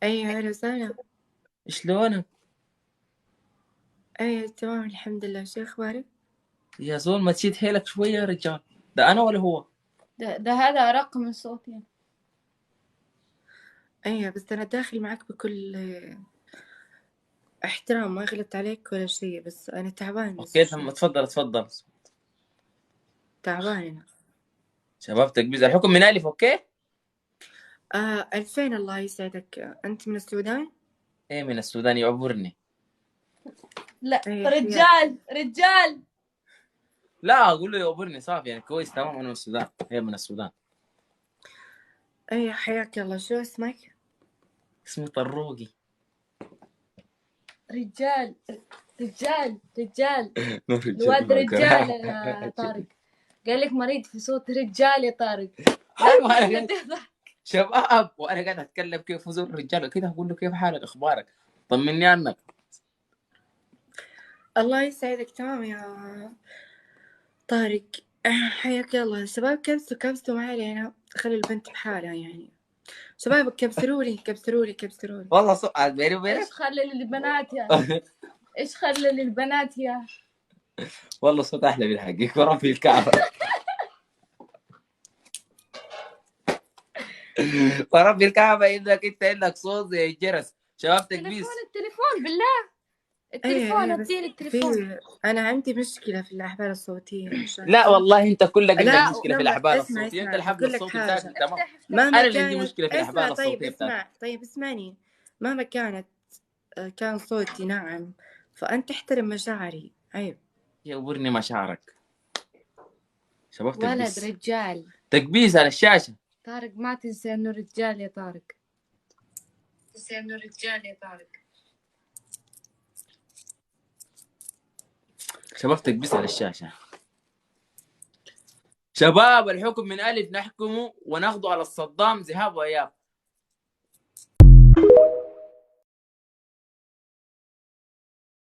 أيوة أهلا وسهلا. شلونك؟ أيوة تمام الحمد لله، شو أخبارك؟ يا زول ما تشيد حيلك شوية يا رجال. ده أنا ولا هو؟ ده هذا أرق من صوتي. أيوة بس أنا داخل معك بكل احترام، ما غلطت عليك ولا شيء، بس أنا تعبان أوكي بس تم، شوي. اتفضل اتفضل. تعبان أنا. شباب تكبيز الحكم من ألف. أوكي. 2000 الله يسعدك. أنت من السودان؟ إيه من السودان يعبرني. لا أيوة حياك. رجال رجال. لا أقول له يعبرني صافي يعني كويس تمام. أنا من السودان، هي من السودان. أيوة حياك الله، شو اسمك؟ اسمي طروقي. رجال رجال رجال. رجال الواد رجال نوكر. يا طارق. قال لك مريض في صوت رجال يا طارق. أيوة أنا لا قاعد تضحك. شباب وأنا قاعد أتكلم كيف زول الرجال كده، أقول له كيف حالك أخبارك طمني عنك. الله يسعدك. تمام يا طارق. حياك الله. شباب كبسوا ما علينا، خلي البنت بحالها يعني. شباب كبسرولي كبسرولي كبسرولي. والله بيني ايش وبينك. خلى للبنات يا ايش خلى للبنات يا والله صوت أحلى بالحقيقة وربي الكعبة. وربي الكعبة إنك أنت عندك صوت زي الجرس. شباب تكبيس. التليفون بالله. ايه التليفون ايه بس اديني في، التليفون. انا عندي مشكلة في الأحبال الصوتية مش لا عارفة. والله انت كلك عندك لا مشكله في لما الاحبال اسمع الصوتيه، انت اسمع الحبل بقول لك الصوتي بتاعك حاجة. تمام. مهما انا اللي عندي كانت، مشكله في اسمع الاحبال طيب الصوتيه بتاعتي. اسمع طيب اسمعني. مهما كانت كان صوتي ناعم، فأنت احترم مشاعري، عيب. يورني مشاعرك. شباب ولد تكبيس. رجال. تكبيس على الشاشه. طارق ما تنسى انه رجال يا طارق. شباب تكبيس على الشاشه. شباب الحكم من الف نحكمه وناخده على الصدام ذهاب واياب.